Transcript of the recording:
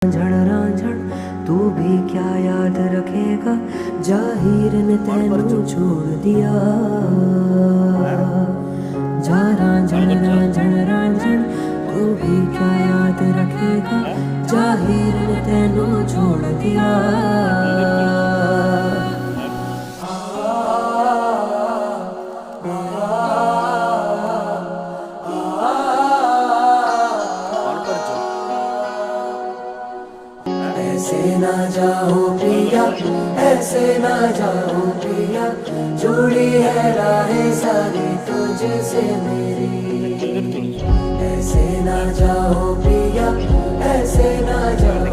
रांझण तू भी क्या याद रखेगा, जाहिर ने तेनू छोड़ दिया। जा रांझण रांझण रांझण तू भी क्या याद रखेगा, जाहिर ने तेनू छोड़ दिया। ऐसे ना जाओ पिया, ऐसे ना जाओ पिया, जुड़ी है राहें सारी तुझसे मेरी। ऐसे ना जाओ पिया, ऐसे ना जाओ